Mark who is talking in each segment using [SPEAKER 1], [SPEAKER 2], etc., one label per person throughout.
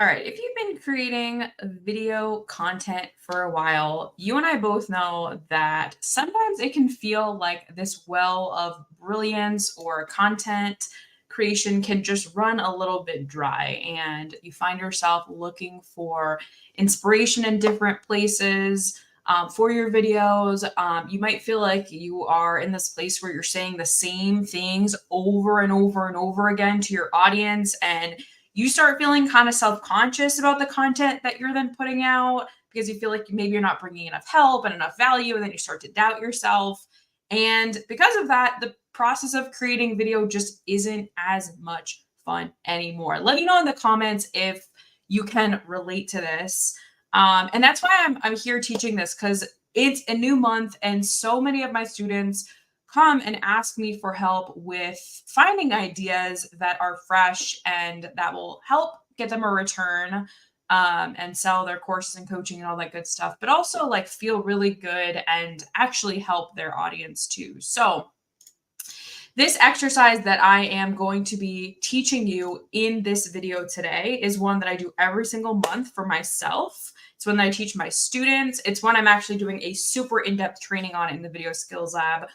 [SPEAKER 1] All right, if you've been creating video content for a while, you and I both know that sometimes it can feel like this well of brilliance or content creation can just run a little bit dry, and you find yourself looking for inspiration in different places. For your videos, you might feel like you are in this place where you're saying the same things over and over and over again to your audience, and you start feeling kind of self-conscious about the content that you're then putting out because you feel like maybe you're not bringing enough help and enough value, and then you start to doubt yourself. And because of that, the process of creating video just isn't as much fun anymore. Let me know in the comments if you can relate to this. And that's why I'm here teaching this, because it's a new month and so many of my students come and ask me for help with finding ideas that are fresh and that will help get them a return, and sell their courses and coaching and all that good stuff, but also like feel really good and actually help their audience too. So this exercise that I am going to be teaching you in this video today is one that I do every single month for myself. It's one that I teach my students. It's one I'm actually doing a super in-depth training on in the Video Skills Lab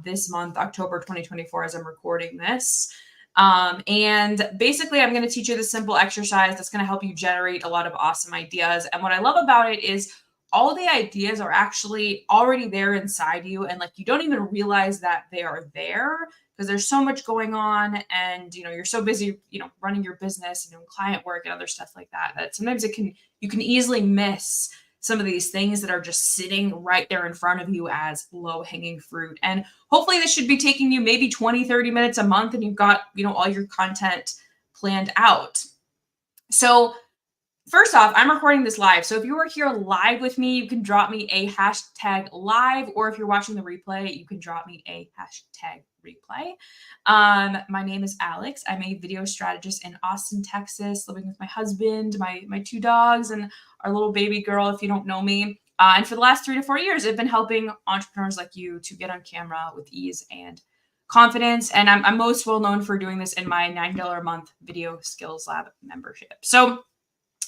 [SPEAKER 1] this month, October 2024, as I'm recording this. And basically, I'm going to teach you this simple exercise that's going to help you generate a lot of awesome ideas. And what I love about it is all the ideas are actually already there inside you, and like you don't even realize that they are there because there's so much going on, and you're so busy running your business and doing client work and other stuff like that, that sometimes you can easily miss some of these things that are just sitting right there in front of you as low-hanging fruit. And hopefully this should be taking you maybe 20-30 minutes a month, and you've got all your content planned out. So first off, I'm recording this live. So if you are here live with me, you can drop me a hashtag live, or if you're watching the replay, you can drop me a hashtag replay. My name is Alex. I'm a video strategist in Austin, Texas, living with my husband, my two dogs, and our little baby girl, if you don't know me. And for the last 3 to 4 years, I've been helping entrepreneurs like you to get on camera with ease and confidence. And I'm most well known for doing this in my $9 a month Video Skills Lab membership. So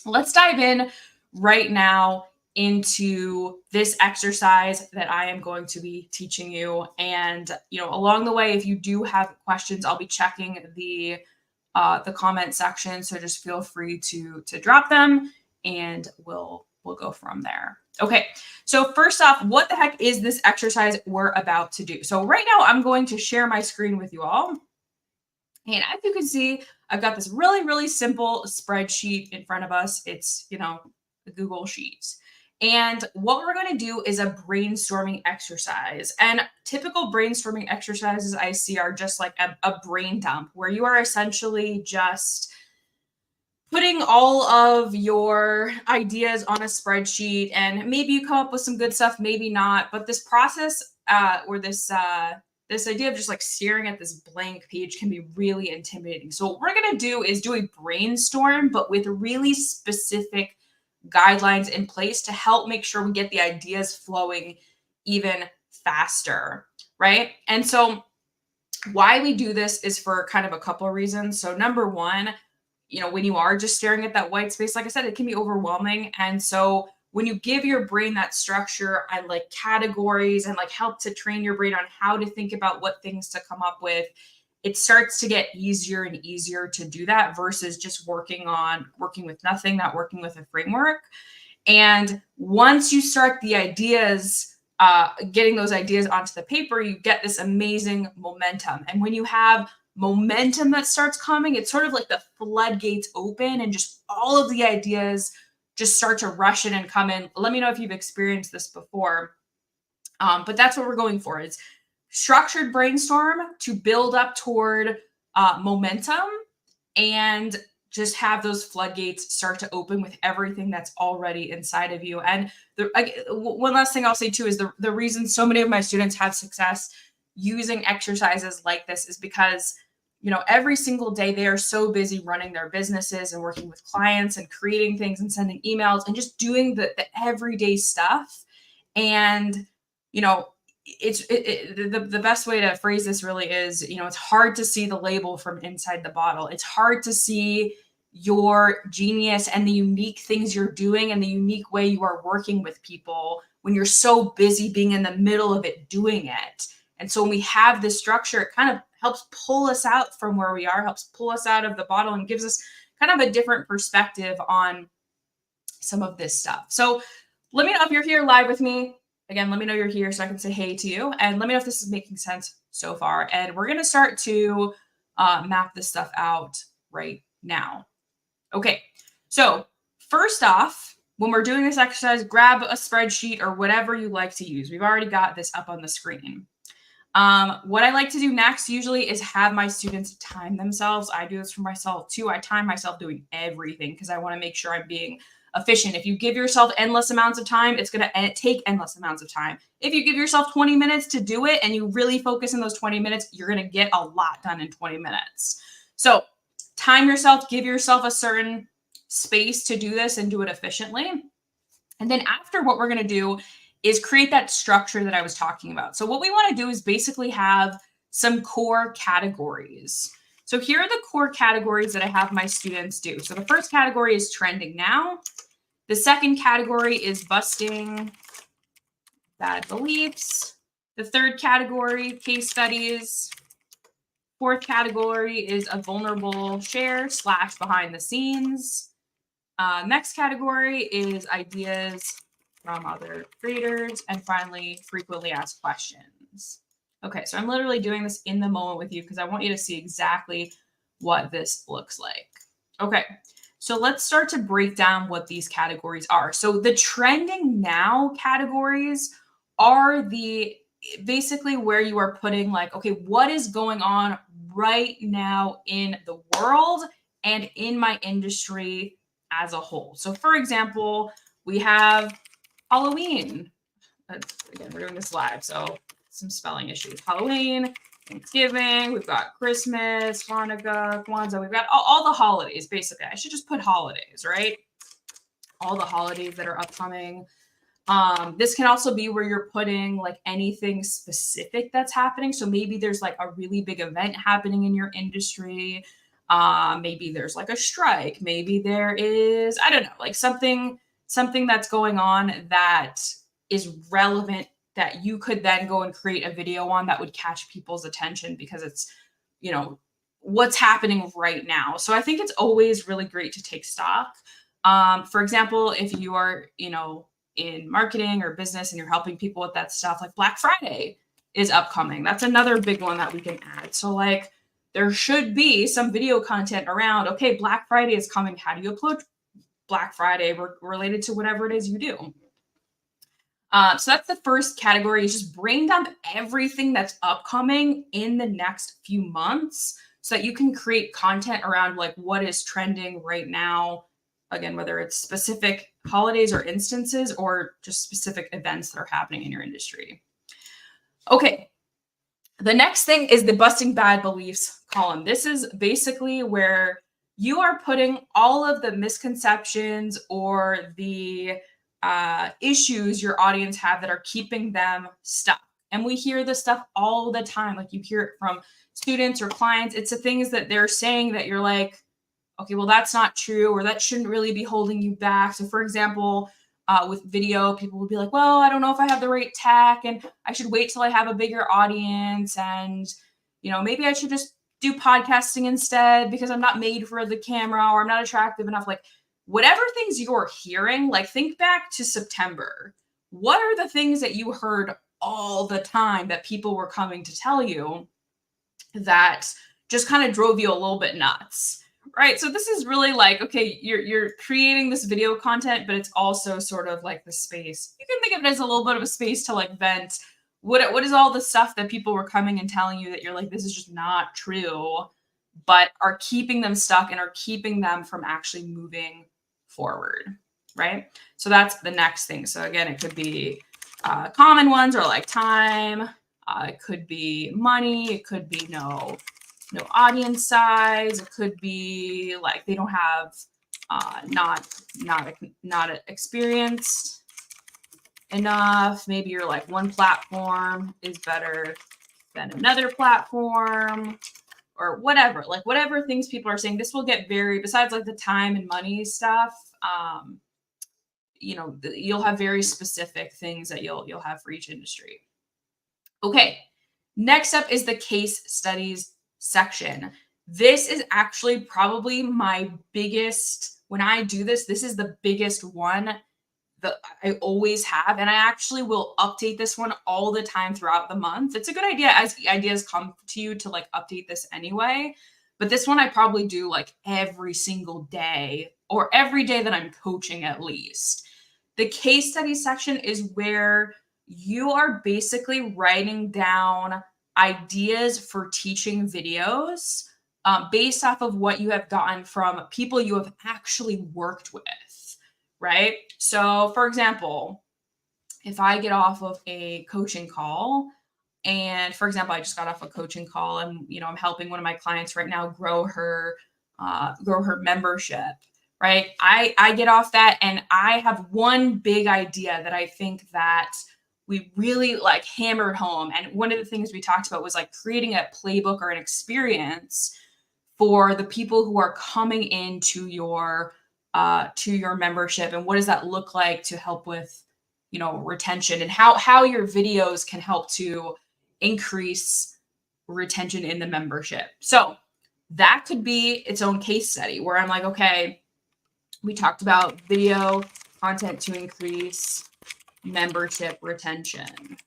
[SPEAKER 1] let's dive in right now into this exercise that I am going to be teaching you. And, along the way, if you do have questions, I'll be checking the comment section. So just feel free to drop them, and we'll go from there. Okay. So first off, what the heck is this exercise we're about to do? So right now I'm going to share my screen with you all. And as you can see, I've got this really, really simple spreadsheet in front of us. It's, the Google Sheets. And what we're going to do is a brainstorming exercise. And typical brainstorming exercises I see are just like a brain dump, where you are essentially just putting all of your ideas on a spreadsheet, and maybe you come up with some good stuff, maybe not. But this process, or this idea of just like staring at this blank page, can be really intimidating. So what we're going to do is do a brainstorm, but with really specific guidelines in place to help make sure we get the ideas flowing even faster, right? And so why we do this is for kind of a couple of reasons. So number one, when you are just staring at that white space, like I said, it can be overwhelming. And so when you give your brain that structure and like categories and like help to train your brain on how to think about what things to come up with, it starts to get easier and easier to do that versus just working with nothing, not working with a framework. And once you start the ideas, getting those ideas onto the paper, you get this amazing momentum. And when you have momentum that starts coming, it's sort of like the floodgates open and just all of the ideas just start to rush in and come in. Let me know if you've experienced this before. But that's what we're going for. It's structured brainstorm to build up toward momentum, and just have those floodgates start to open with everything that's already inside of you. And one last thing I'll say too is the reason so many of my students have success using exercises like this is because every single day they are so busy running their businesses and working with clients and creating things and sending emails and just doing the everyday stuff. And the best way to phrase this really is, it's hard to see the label from inside the bottle. It's hard to see your genius and the unique things you're doing and the unique way you are working with people when you're so busy being in the middle of it doing it. And so when we have this structure, it kind of helps pull us out from where we are, helps pull us out of the bottle, and gives us kind of a different perspective on some of this stuff. So let me know if you're here live with me. Again, let me know you're here so I can say hey to you. And let me know if this is making sense so far. And we're going to start to map this stuff out right now. Okay, so first off, when we're doing this exercise, grab a spreadsheet or whatever you like to use. We've already got this up on the screen. What I like to do next usually is have my students time themselves. I do this for myself too. I time myself doing everything because I want to make sure I'm being efficient. If you give yourself endless amounts of time, it's going to take endless amounts of time. If you give yourself 20 minutes to do it and you really focus in those 20 minutes, you're going to get a lot done in 20 minutes. So time yourself, give yourself a certain space to do this and do it efficiently. And then after, what we're going to do is create that structure that I was talking about. So what we want to do is basically have some core categories. So here are the core categories that I have my students do. So the first category is trending now. The second category is busting bad beliefs. The third category, case studies. Fourth category is a vulnerable share / behind the scenes. Next category is ideas from other creators. And finally, frequently asked questions. Okay, so I'm literally doing this in the moment with you because I want you to see exactly what this looks like. Okay, so let's start to break down what these categories are. So the trending now categories are the basically where you are putting like, okay, what is going on right now in the world and in my industry as a whole. So for example, we have Halloween. Again, we're doing this live, so some spelling issues. Halloween, Thanksgiving, we've got Christmas, Hanukkah, Kwanzaa, we've got all the holidays, basically. I should just put holidays, right? All the holidays that are upcoming. This can also be where you're putting like anything specific that's happening. So maybe there's like a really big event happening in your industry. Maybe there's like a strike. Maybe there is, I don't know, like something that's going on that is relevant that you could then go and create a video on that would catch people's attention because it's, you know, what's happening right now. So I think it's always really great to take stock. For example, if you are, you know, in marketing or business and you're helping people with that stuff, like Black Friday is upcoming. That's another big one that we can add. So like there should be some video content around, okay, Black Friday is coming. How do you approach Black Friday related to whatever it is you do? So that's the first category, is just brain dump everything that's upcoming in the next few months so that you can create content around like what is trending right now. Again, whether it's specific holidays or instances or just specific events that are happening in your industry. Okay. The next thing is the busting bad beliefs column. This is basically where you are putting all of the misconceptions or the issues your audience have that are keeping them stuck. And we hear this stuff all the time. Like you hear it from students or clients. It's the things that they're saying that you're like, okay, well, that's not true, or that shouldn't really be holding you back. So for example, with video, people will be like, well, I don't know if I have the right tech and I should wait till I have a bigger audience. And, you know, maybe I should just do podcasting instead because I'm not made for the camera or I'm not attractive enough. Like whatever things you're hearing, like think back to September. What are the things that you heard all the time that people were coming to tell you that just kind of drove you a little bit nuts? Right. So this is really like, okay, you're creating this video content, but it's also sort of like the space. You can think of it as a little bit of a space to like vent. What is all the stuff that people were coming and telling you that you're like, this is just not true, but are keeping them stuck and are keeping them from actually moving forward. Right. So that's the next thing. So again, it could be common ones or like time. It could be money. It could be no audience size. It could be like they don't have not experienced enough. Maybe you're like one platform is better than another platform, or whatever, like whatever things people are saying, this will get very, besides like the time and money stuff, you'll have very specific things that you'll have for each industry. Okay, next up is the case studies section. This is actually probably my biggest, when I do this, this is the biggest one that I always have. And I actually will update this one all the time throughout the month. It's a good idea as ideas come to you to like update this anyway. But this one I probably do like every single day or every day that I'm coaching at least. The case study section is where you are basically writing down ideas for teaching videos based off of what you have gotten from people you have actually worked with, right? So, for example, if I get off of a coaching call, and for example, I just got off a coaching call, and I'm helping one of my clients right now grow her membership. Right. I get off that and I have one big idea that I think that we really like hammered home. And one of the things we talked about was like creating a playbook or an experience for the people who are coming into your membership, and what does that look like to help with retention, and how your videos can help to increase retention in the membership. So that could be its own case study where I'm like, okay, we talked about video content to increase membership retention,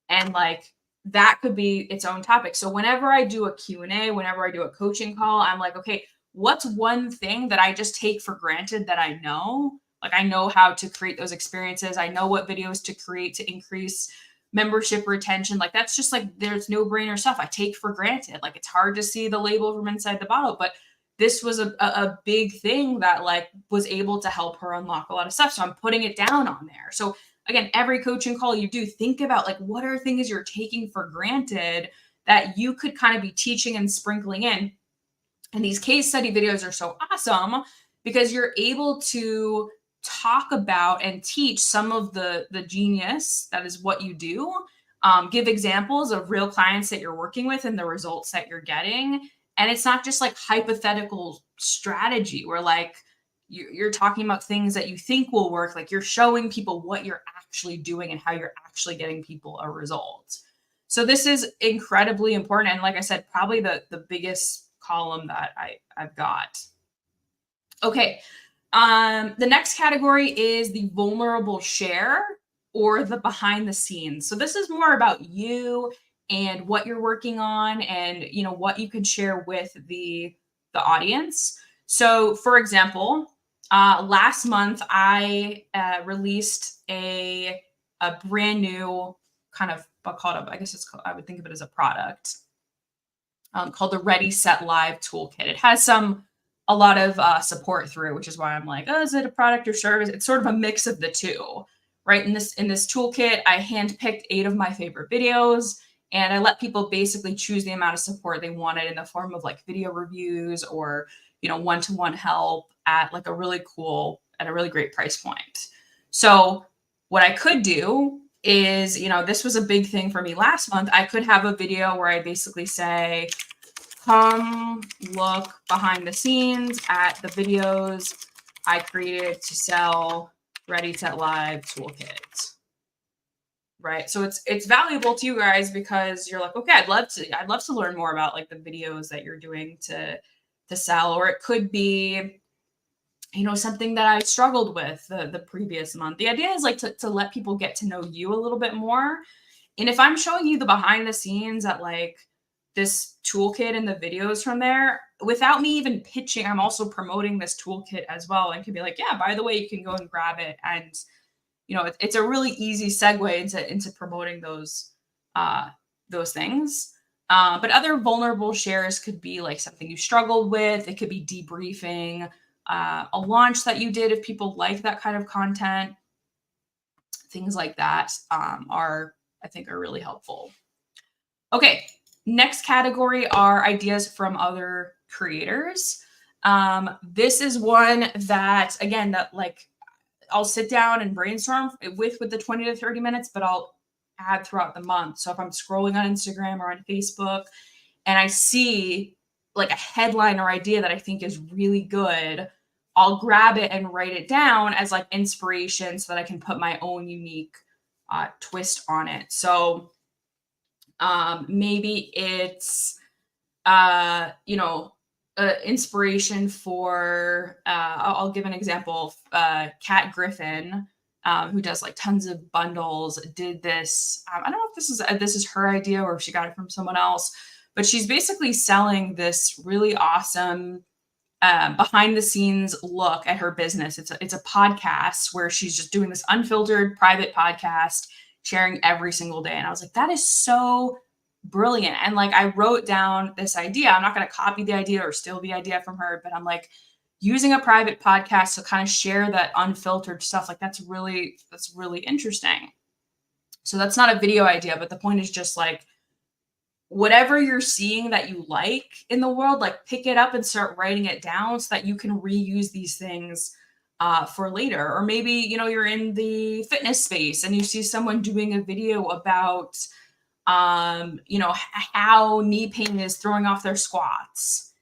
[SPEAKER 1] and like that could be its own topic. So whenever I do a Q&A, whenever I do a coaching call, I'm like, okay, what's one thing that I just take for granted that I know? Like I know how to create those experiences. I know what videos to create to increase membership retention. Like that's just like, there's no brainer stuff I take for granted. Like it's hard to see the label from inside the bottle, but this was a big thing that like was able to help her unlock a lot of stuff. So I'm putting it down on there. So again, every coaching call you do, think about like what are things you're taking for granted that you could kind of be teaching and sprinkling in. And these case study videos are so awesome because you're able to talk about and teach some of the genius that is what you do. Give examples of real clients that you're working with and the results that you're getting. And it's not just like hypothetical strategy where like you're talking about things that you think will work. Like you're showing people what you're actually doing and how you're actually getting people a result. So this is incredibly important. And like I said, probably the biggest column that I've got. Okay. The next category is the vulnerable share or the behind the scenes. So this is more about you and what you're working on and what you can share with the audience. So for example, last month I released a brand new kind of I guess it's called, I would think of it as a product called the Ready Set Live Toolkit. It has a lot of support through, which is why I'm like, oh, is it a product or service? It's sort of a mix of the two, right? In this toolkit, I handpicked 8 of my favorite videos, and I let people basically choose the amount of support they wanted in the form of like video reviews or one-to-one help at like a really great price point. So what I could do is, this was a big thing for me last month. I could have a video where I basically say, come look behind the scenes at the videos I created to sell Ready Set Live Toolkit. Right. So it's valuable to you guys because you're like, okay, I'd love to learn more about like the videos that you're doing to sell. Or it could be, something that I struggled with the previous month. The idea is like to let people get to know you a little bit more. And if I'm showing you the behind the scenes at like this toolkit and the videos from there, without me even pitching, I'm also promoting this toolkit as well, and can be like, yeah, by the way, you can go and grab it. And it's a really easy segue into promoting those things. But other vulnerable shares could be like something you struggled with. It could be debriefing a launch that you did if people like that kind of content. Things like that I think are really helpful. Okay, next category are ideas from other creators. This is one that, again, that like I'll sit down and brainstorm with the 20 to 30 minutes, but I'll add throughout the month. So if I'm scrolling on Instagram or on Facebook and I see like a headline or idea that I think is really good, I'll grab it and write it down as like inspiration so that I can put my own unique twist on it. So maybe it's inspiration for I'll give an example. Kat Griffin, who does like tons of bundles, did this. I don't know if this is her idea or if she got it from someone else, but she's basically selling this really awesome behind the scenes look at her business. It's a podcast where she's just doing this unfiltered private podcast, sharing every single day. And I was like, that is so brilliant. And like, I wrote down this idea. I'm not going to copy the idea or steal the idea from her, but I'm like, using a private podcast to kind of share that unfiltered stuff. Like that's really interesting. So that's not a video idea, but the point is just like, whatever you're seeing that you like in the world, like pick it up and start writing it down so that you can reuse these things for later. Or maybe, you're in the fitness space and you see someone doing a video about, how knee pain is throwing off their squats.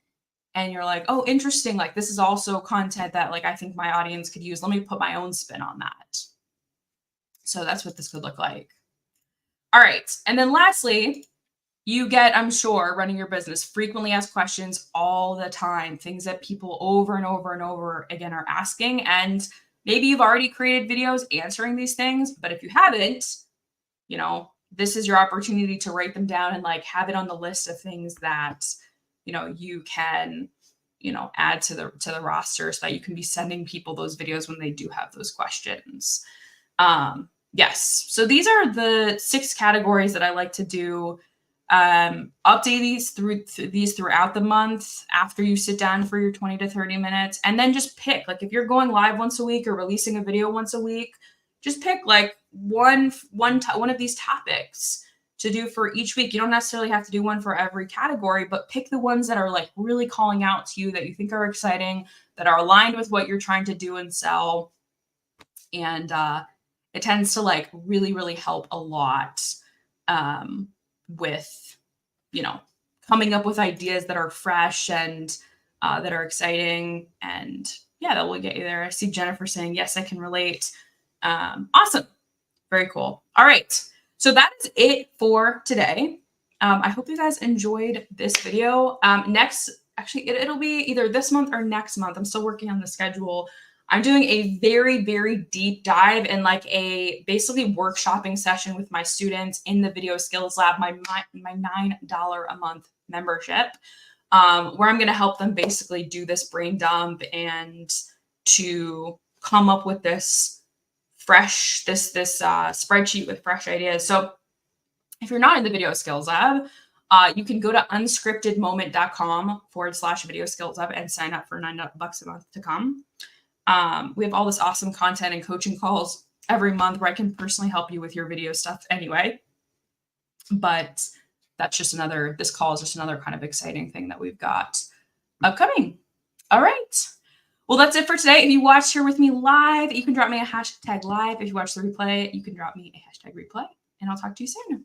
[SPEAKER 1] And you're like, oh, interesting. Like this is also content that like, I think my audience could use. Let me put my own spin on that. So that's what this could look like. All right. And then lastly, you get, I'm sure, running your business, frequently asked questions all the time, things that people over and over and over again are asking. And maybe you've already created videos answering these things, but if you haven't, this is your opportunity to write them down and like have it on the list of things that, you can, add to the roster so that you can be sending people those videos when they do have those questions. Yes. So these are the 6 categories that I like to do. Update these throughout the month after you sit down for your 20 to 30 minutes, and then just pick, like, if you're going live once a week or releasing a video once a week, just pick like one of these topics to do for each week. You don't necessarily have to do one for every category, but pick the ones that are like really calling out to you, that you think are exciting, that are aligned with what you're trying to do and sell. And it tends to like really, really help a lot with, coming up with ideas that are fresh and that are exciting. And yeah, that will get you there. I see Jennifer saying, yes, I can relate. Awesome. Very cool. All right. So that is it for today. I hope you guys enjoyed this video. It'll be either this month or next month. I'm still working on the schedule. I'm doing a very, very deep dive and like a basically workshopping session with my students in the Video Skills Lab, my $9 a month membership, where I'm going to help them basically do this brain dump and to come up with this spreadsheet with fresh ideas. So if you're not in the Video Skills Lab, you can go to unscriptedmoment.com/video skills lab and sign up for $9 a month to come. We have all this awesome content and coaching calls every month where I can personally help you with your video stuff anyway. But this call is just another kind of exciting thing that we've got upcoming. All right. Well, that's it for today. If you watched here with me live, you can drop me a #live. If you watch the replay, you can drop me a #replay, and I'll talk to you soon.